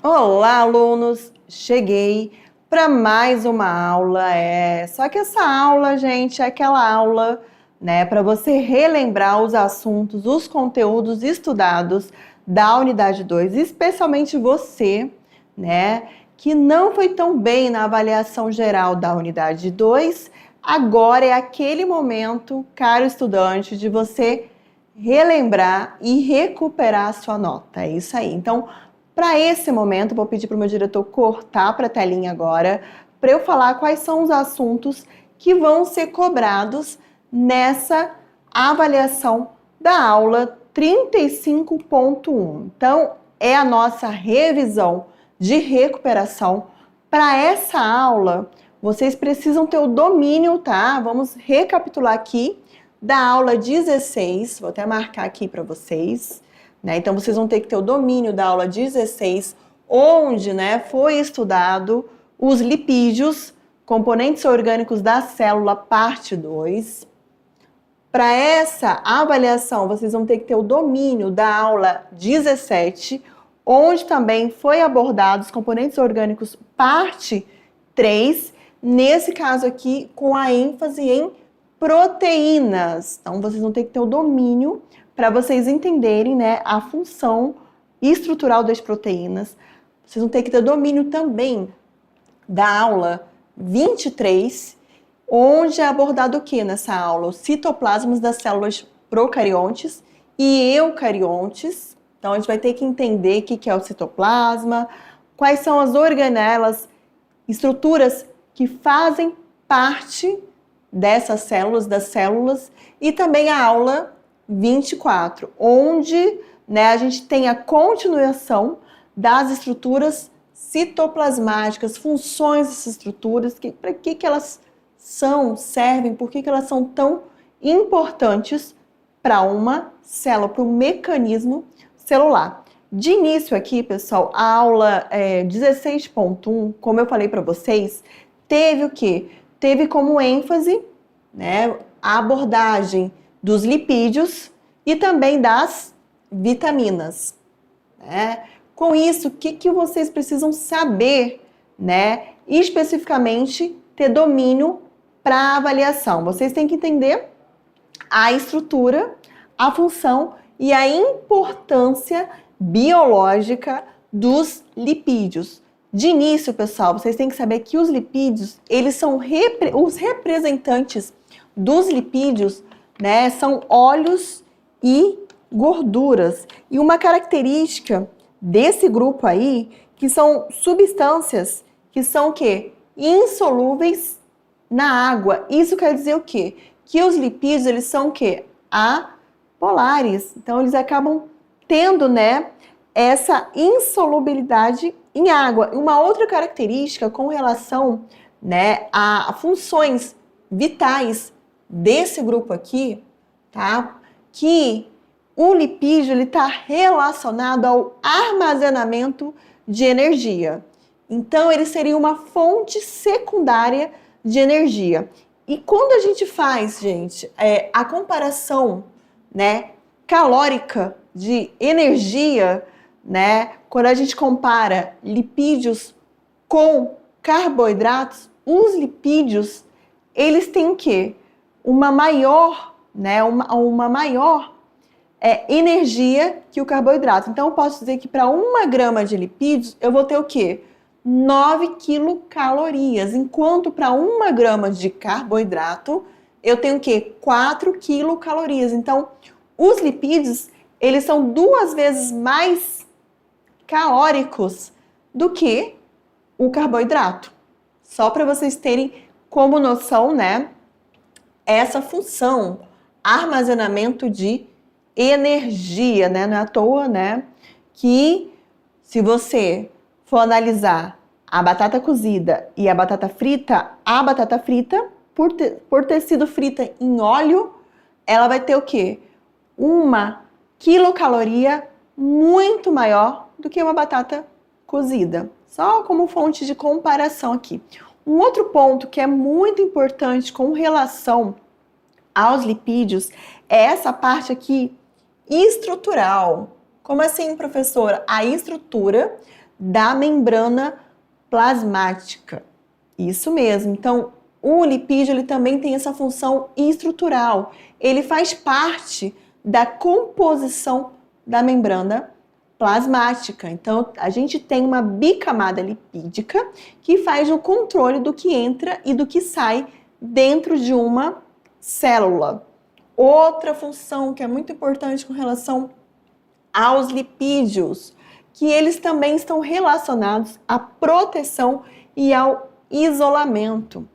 Olá, alunos! Cheguei para mais uma aula. Só que essa aula, gente, é aquela aula, né, para você relembrar os assuntos, os conteúdos estudados da unidade 2, especialmente você, né, que não foi tão bem na avaliação geral da unidade 2. Agora é aquele momento, caro estudante, de você relembrar e recuperar a sua nota. É isso aí. Então, para esse momento, vou pedir para o meu diretor cortar para a telinha agora, para eu falar quais são os assuntos que vão ser cobrados nessa avaliação da aula 35.1. Então, é a nossa revisão de recuperação. Para essa aula, vocês precisam ter o domínio, tá? Vamos recapitular aqui da aula 16, vou até marcar aqui para vocês. Então, vocês vão ter que ter o domínio da aula 16, onde, foi estudado os lipídios, componentes orgânicos da célula, parte 2. Para essa avaliação, vocês vão ter que ter o domínio da aula 17, onde também foi abordado os componentes orgânicos, parte 3, nesse caso aqui, com a ênfase em proteínas. Então, vocês vão ter que ter o domínio para vocês entenderem, a função estrutural das proteínas. Vocês vão ter que ter domínio também da aula 23, onde é abordado o que nessa aula? Os citoplasmas das células procariontes e eucariontes. Então, a gente vai ter que entender o que é o citoplasma, quais são as organelas, estruturas que fazem parte dessas células, das células, e também a aula 24, onde a gente tem a continuação das estruturas citoplasmáticas, funções dessas estruturas, para que elas servem, por que elas são tão importantes para uma célula, para o mecanismo celular. De início aqui, pessoal, a aula 16.1, como eu falei para vocês, teve o quê? Teve como ênfase, a abordagem dos lipídios e também das vitaminas. Com isso, o que vocês precisam saber, especificamente ter domínio para a avaliação? Vocês têm que entender a estrutura, a função e a importância biológica dos lipídios. De início, pessoal, vocês têm que saber que os lipídios, eles são os representantes dos lipídios, são óleos e gorduras. E uma característica desse grupo aí, que são substâncias que são o quê? Insolúveis na água. Isso quer dizer o quê? Que os lipídios, eles são o quê? Apolares. Então, eles acabam tendo, essa insolubilidade em água. E uma outra característica com relação, a funções vitais desse grupo aqui, tá? Que o lipídio, ele está relacionado ao armazenamento de energia. Então, ele seria uma fonte secundária de energia. E quando a gente faz, gente, a comparação, calórica de energia, quando a gente compara lipídios com carboidratos, os lipídios, eles têm o quê? Uma maior, uma maior energia que o carboidrato. Então, eu posso dizer que para 1 grama de lipídios, eu vou ter o quê? 9 quilocalorias, enquanto para 1 grama de carboidrato, eu tenho o quê? 4 quilocalorias. Então, os lipídios, eles são 2 vezes mais calóricos do que o carboidrato. Só para vocês terem como noção, essa função, armazenamento de energia, não é à toa, que se você for analisar a batata cozida e a batata frita, por ter sido frita em óleo, ela vai ter o quê? 1 quilocaloria muito maior do que uma batata cozida. Só como fonte de comparação aqui. Um outro ponto que é muito importante com relação aos lipídios é essa parte aqui estrutural. Como assim, professora? A estrutura da membrana plasmática. Isso mesmo. Então, o lipídio ele também tem essa função estrutural. Ele faz parte da composição da membrana plasmática. Então, a gente tem uma bicamada lipídica que faz o controle do que entra e do que sai dentro de uma célula. Outra função que é muito importante com relação aos lipídios, que eles também estão relacionados à proteção e ao isolamento.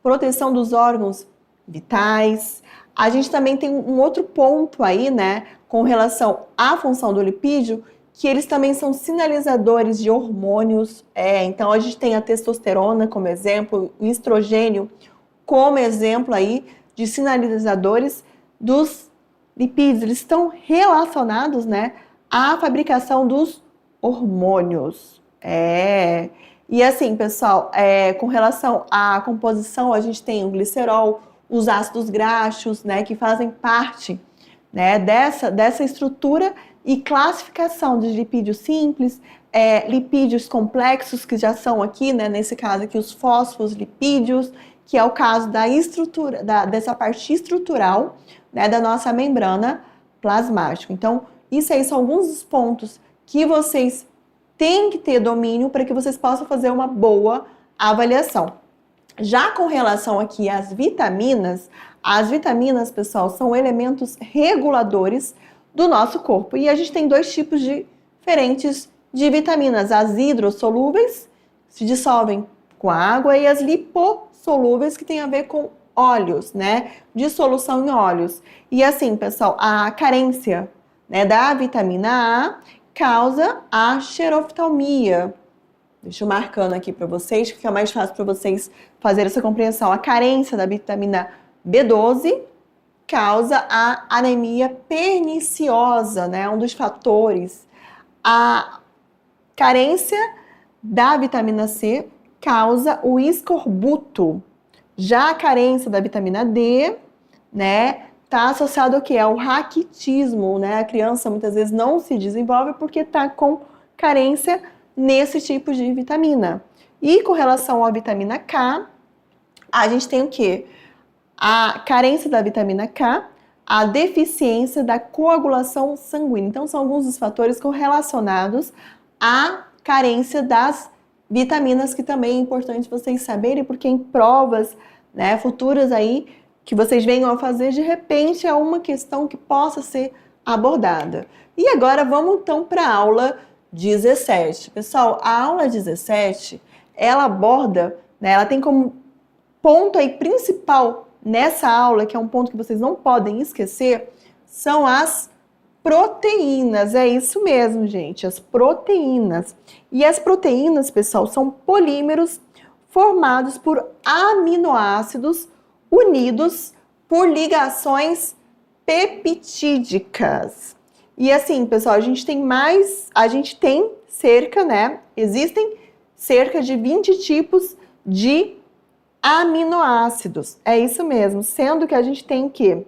Proteção dos órgãos vitais. A gente também tem um outro ponto aí, né, com relação à função do lipídio, que eles também são sinalizadores de hormônios. Então a gente tem a testosterona como exemplo, o estrogênio como exemplo aí de sinalizadores dos lipídios. Eles estão relacionados, né, à fabricação dos hormônios. E assim, pessoal, com relação à composição, a gente tem o glicerol, os ácidos graxos, né, que fazem parte, né, dessa estrutura e classificação de lipídios simples, lipídios complexos, que já são aqui, né, nesse caso aqui, os fosfolipídios, que é o caso da estrutura, dessa parte estrutural, né, da nossa membrana plasmática. Então, isso aí são alguns dos pontos que vocês têm que ter domínio para que vocês possam fazer uma boa avaliação. Já com relação aqui às vitaminas, pessoal, são elementos reguladores do nosso corpo. E a gente tem dois tipos diferentes de vitaminas. As hidrossolúveis, se dissolvem com a água, e as lipossolúveis, que tem a ver com óleos, né? Dissolução em óleos. E assim, pessoal, a carência, né, da vitamina A causa a xeroftalmia. Deixa eu marcando aqui para vocês, que fica mais fácil para vocês fazerem essa compreensão. A carência da vitamina B12 causa a anemia perniciosa, né? Um dos fatores. A carência da vitamina C causa o escorbuto. Já a carência da vitamina D, né, está associado ao que? Ao raquitismo, né? A criança muitas vezes não se desenvolve porque está com carência nesse tipo de vitamina. E com relação à vitamina K, a gente tem o quê? A carência da vitamina K, a deficiência da coagulação sanguínea. Então, são alguns dos fatores correlacionados à carência das vitaminas, que também é importante vocês saberem, porque em provas, né, futuras aí, que vocês venham a fazer, de repente é uma questão que possa ser abordada. E agora vamos então para a aula 17. Pessoal, a aula 17, ela aborda, né, ela tem como ponto aí principal nessa aula, que é um ponto que vocês não podem esquecer, são as proteínas. É isso mesmo, gente, as proteínas. E as proteínas, pessoal, são polímeros formados por aminoácidos unidos por ligações peptídicas. E assim, pessoal, a gente tem cerca, né? Existem cerca de 20 tipos de aminoácidos. É isso mesmo, sendo que a gente tem o quê?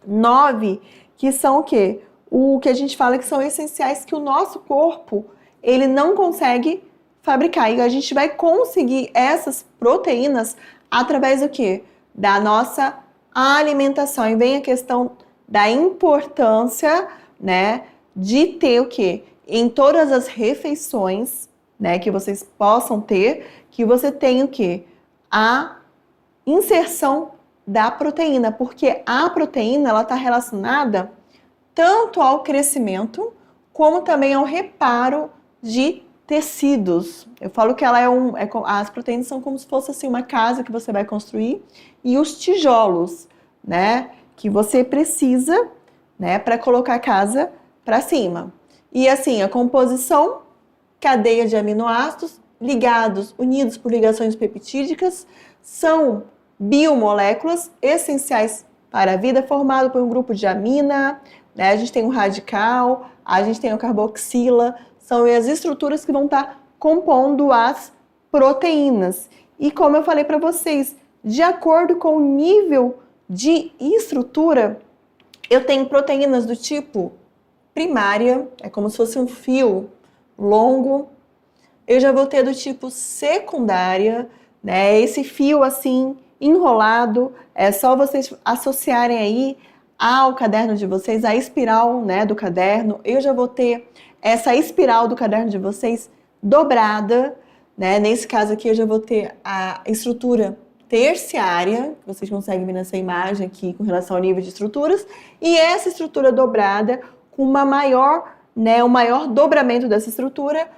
9 que são o quê? O que a gente fala que são essenciais, que o nosso corpo, ele não consegue fabricar. E a gente vai conseguir essas proteínas através do quê? Da nossa alimentação. E vem a questão da importância, né, de ter o quê? Em todas as refeições, né, que vocês possam ter, que você tenha o quê? A inserção da proteína, porque a proteína, ela está relacionada tanto ao crescimento, como também ao reparo de tecidos. Eu falo que ela as proteínas são como se fosse assim, uma casa que você vai construir, e os tijolos, né, que você precisa, né, para colocar a casa para cima. E assim, a composição, cadeia de aminoácidos ligados, unidos por ligações peptídicas, são biomoléculas essenciais para a vida, formado por um grupo de amina, né? A gente tem um radical, a gente tem o carboxila, são as estruturas que vão estar compondo as proteínas. E como eu falei para vocês, de acordo com o nível de estrutura, eu tenho proteínas do tipo primária, é como se fosse um fio longo, eu já vou ter do tipo secundária, né? Esse fio assim enrolado, é só vocês associarem aí ao caderno de vocês, a espiral, né, do caderno. Eu já vou ter essa espiral do caderno de vocês dobrada, né? Nesse caso aqui eu já vou ter a estrutura terciária, que vocês conseguem ver nessa imagem aqui com relação ao nível de estruturas, e essa estrutura dobrada com uma maior, né, o maior dobramento dessa estrutura,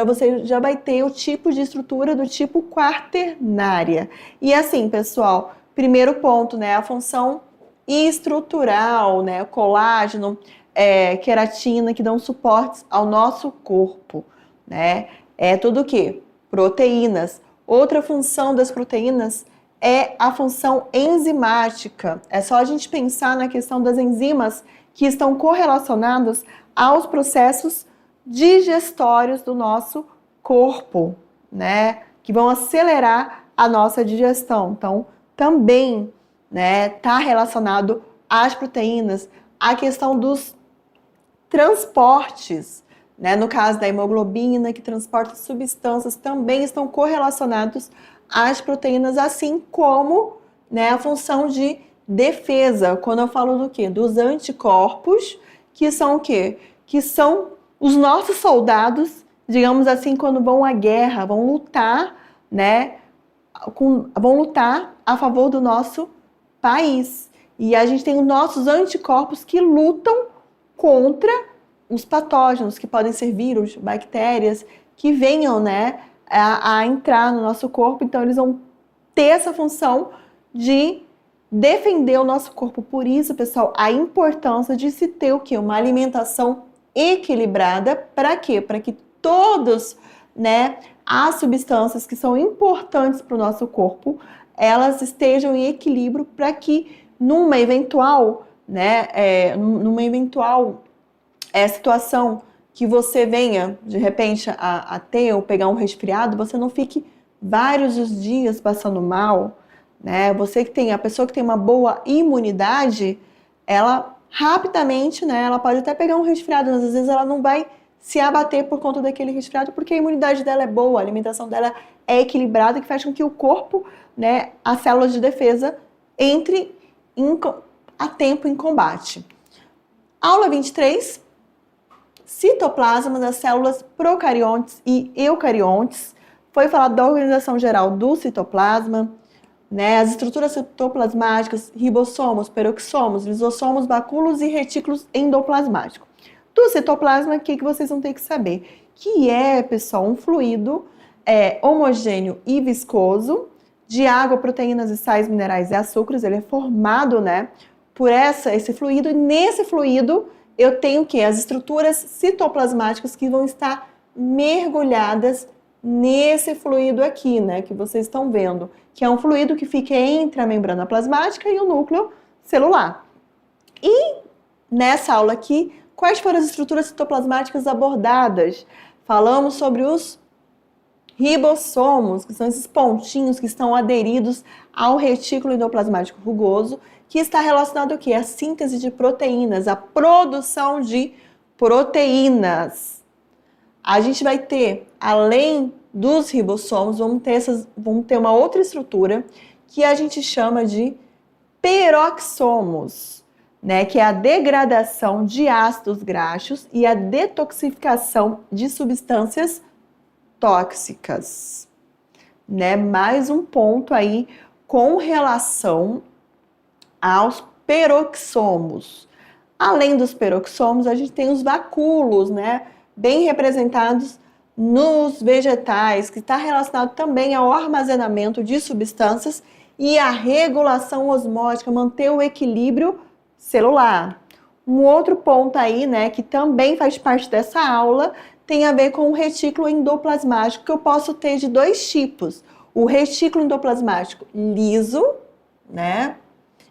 você já vai ter o tipo de estrutura do tipo quaternária. E assim, pessoal, primeiro ponto, né, a função estrutural, né, o colágeno, queratina, que dão suportes ao nosso corpo, né, é tudo o quê? Proteínas. Outra função das proteínas é a função enzimática. É só a gente pensar na questão das enzimas que estão correlacionadas aos processos digestórios do nosso corpo, né? Que vão acelerar a nossa digestão. Então, também, né, tá relacionado às proteínas, a questão dos transportes, né? No caso da hemoglobina, que transporta substâncias, também estão correlacionados às proteínas, assim como, né, a função de defesa. Quando eu falo do quê? Dos anticorpos, que são o quê? Que são os nossos soldados, digamos assim, quando vão à guerra, vão lutar, né? Vão lutar a favor do nosso país. E a gente tem os nossos anticorpos que lutam contra os patógenos, que podem ser vírus, bactérias, que venham, né, a entrar no nosso corpo. Então, eles vão ter essa função de defender o nosso corpo. Por isso, pessoal, a importância de se ter o quê? Uma alimentação equilibrada. Para quê? Para que todas, né, as substâncias que são importantes para o nosso corpo, elas estejam em equilíbrio para que numa eventual, né, situação que você venha, de repente, a ter ou pegar um resfriado, você não fique vários dias passando mal, né? A pessoa que tem uma boa imunidade, ela rapidamente, né, ela pode até pegar um resfriado, mas às vezes ela não vai se abater por conta daquele resfriado, porque a imunidade dela é boa, a alimentação dela é equilibrada, que faz com que o corpo, né, as células de defesa, entre a tempo em combate. Aula 23. Citoplasma das células procariontes e eucariontes. Foi falado da organização geral do citoplasma, né? As estruturas citoplasmáticas, ribossomos, peroxomos, lisossomos, bacúolos e retículos endoplasmáticos. Do citoplasma, o que vocês vão ter que saber? Que é, pessoal, um fluido homogêneo e viscoso, de água, proteínas e sais minerais e açúcares. Ele é formado, né, por esse fluido, e nesse fluido eu tenho o quê? As estruturas citoplasmáticas que vão estar mergulhadas nesse fluido aqui, né? Que vocês estão vendo. Que é um fluido que fica entre a membrana plasmática e o núcleo celular. E nessa aula aqui, quais foram as estruturas citoplasmáticas abordadas? Falamos sobre os ribossomos, que são esses pontinhos que estão aderidos ao retículo endoplasmático rugoso, que está relacionado ao quê? A síntese de proteínas, a produção de proteínas. A gente vai ter, além dos ribossomos, vamos ter uma outra estrutura que a gente chama de peroxomos, né? Que é a degradação de ácidos graxos e a detoxificação de substâncias tóxicas, né? Mais um ponto aí com relação aos peroxomos. Além dos peroxomos, a gente tem os vacúolos, né? Bem representados nos vegetais, que está relacionado também ao armazenamento de substâncias e à regulação osmótica, manter o equilíbrio celular. Um outro ponto aí, né, que também faz parte dessa aula, tem a ver com o retículo endoplasmático, que eu posso ter de dois tipos. O retículo endoplasmático liso, né,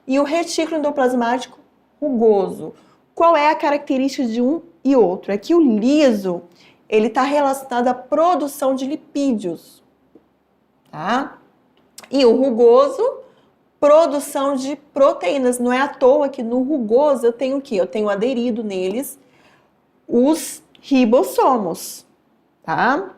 e o retículo endoplasmático rugoso. Qual é a característica de um e outro? É que o liso, ele está relacionado à produção de lipídios, tá? E o rugoso, produção de proteínas. Não é à toa que no rugoso eu tenho o quê? Eu tenho aderido neles os ribossomos, tá?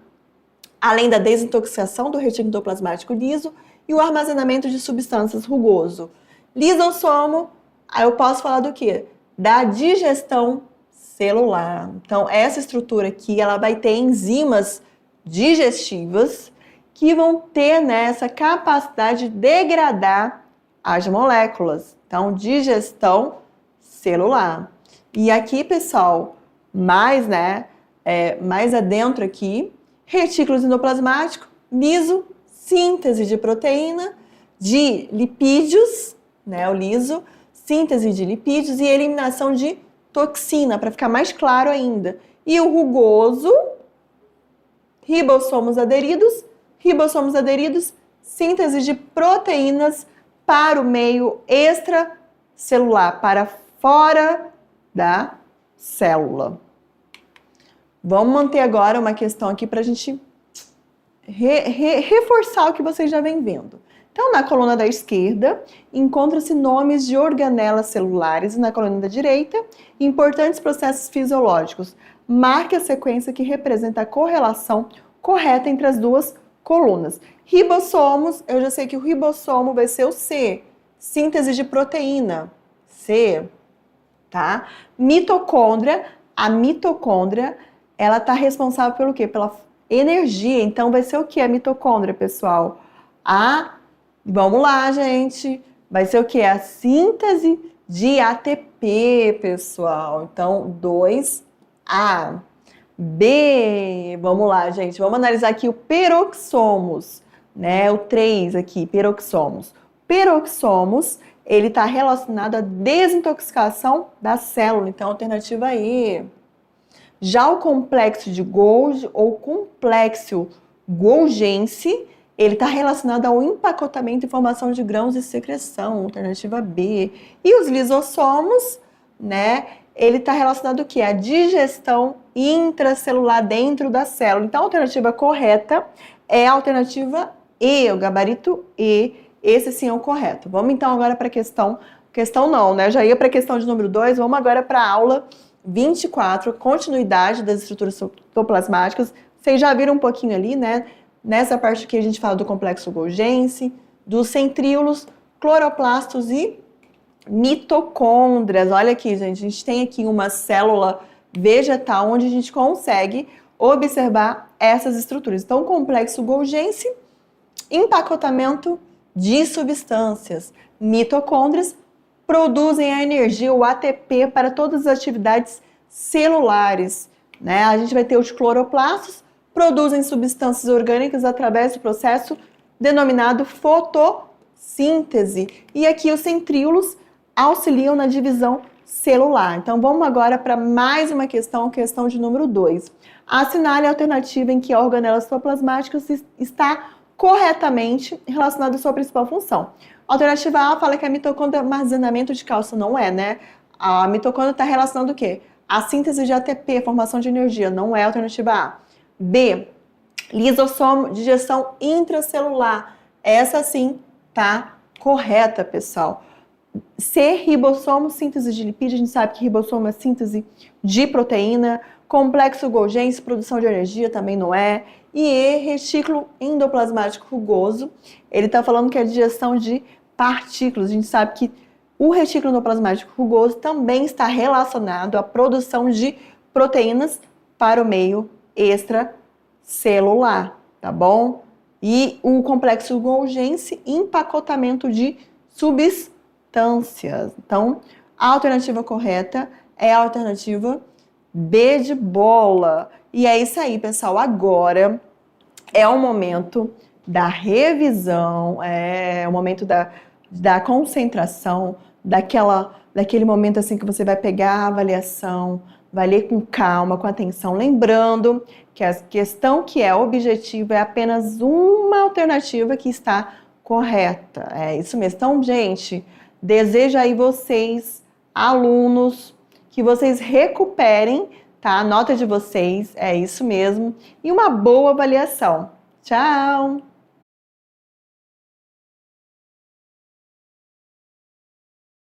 além da desintoxicação do retículo endoplasmático liso e o armazenamento de substâncias rugoso. Lisossomo, aí eu posso falar do quê? Da digestão celular. Então, essa estrutura aqui, ela vai ter enzimas digestivas que vão ter, né, essa capacidade de degradar as moléculas. Então, digestão celular. E aqui, pessoal, mais, né, mais adentro aqui, retículo endoplasmático, liso, síntese de proteína, de lipídios, né, o liso, síntese de lipídios e eliminação de toxina, para ficar mais claro ainda. E o rugoso, ribossomos aderidos, síntese de proteínas para o meio extracelular, para fora da célula. Vamos manter agora uma questão aqui para a gente reforçar o que vocês já vêm vendo. Então, na coluna da esquerda, encontram-se nomes de organelas celulares e na coluna da direita, importantes processos fisiológicos. Marque a sequência que representa a correlação correta entre as duas colunas. Ribossomos, eu já sei que o ribossomo vai ser o C, síntese de proteína, C, tá? Mitocôndria, a mitocôndria, ela tá responsável pelo quê? Pela energia, então vai ser o que a mitocôndria, pessoal? Vamos lá, gente, vai ser o que? A síntese de ATP, pessoal, então 2A. B, vamos lá, gente, vamos analisar aqui o peroxomos, né, o 3 aqui, peroxomos. Peroxomos, ele está relacionado à desintoxicação da célula, então alternativa E. Já o complexo de Golgi ou complexo golgense, ele está relacionado ao empacotamento e formação de grãos e secreção, alternativa B. E os lisossomos, né, ele está relacionado ao quê? A digestão intracelular dentro da célula. Então, a alternativa correta é a alternativa E, o gabarito E. Esse sim é o correto. Vamos então agora para a questão não, né? Já ia para a questão de número 2, vamos agora para a aula 24, continuidade das estruturas citoplasmáticas. Vocês já viram um pouquinho ali, né? Nessa parte aqui a gente fala do complexo golgense, dos centríolos, cloroplastos e mitocôndrias. Olha aqui, gente, a gente tem aqui uma célula vegetal onde a gente consegue observar essas estruturas. Então, complexo golgense, empacotamento de substâncias. Mitocôndrias produzem a energia, o ATP, para todas as atividades celulares, né? A gente vai ter os cloroplastos, produzem substâncias orgânicas através do processo denominado fotossíntese. E aqui os centríolos auxiliam na divisão celular. Então, vamos agora para mais uma questão, questão de número 2. Assinale a alternativa em que a organela citoplasmática está corretamente relacionada à sua principal função. A alternativa A fala que a mitocôndria é armazenamento de cálcio. Não é, né? A mitocôndria está relacionada o quê? A síntese de ATP, formação de energia. Não é a alternativa A. B, lisossomo, digestão intracelular. Essa sim tá correta, pessoal. C, ribossomo, síntese de lipídio. A gente sabe que ribossomo é síntese de proteína. Complexo golgense, produção de energia, também não é. E E, retículo endoplasmático rugoso. Ele está falando que é a digestão de partículas. A gente sabe que o retículo endoplasmático rugoso também está relacionado à produção de proteínas para o meio extracelular, tá bom? E o complexo golgense, empacotamento de substâncias. Então, a alternativa correta é a alternativa B de bola. E é isso aí, pessoal. Agora é o momento da revisão, é o momento da concentração, daquele momento assim que você vai pegar a avaliação, vai ler com calma, com atenção, lembrando que a questão que é objetiva é apenas uma alternativa que está correta. É isso mesmo. Então, gente, desejo aí vocês, alunos, que vocês recuperem, tá? A nota de vocês, é isso mesmo, e uma boa avaliação. Tchau!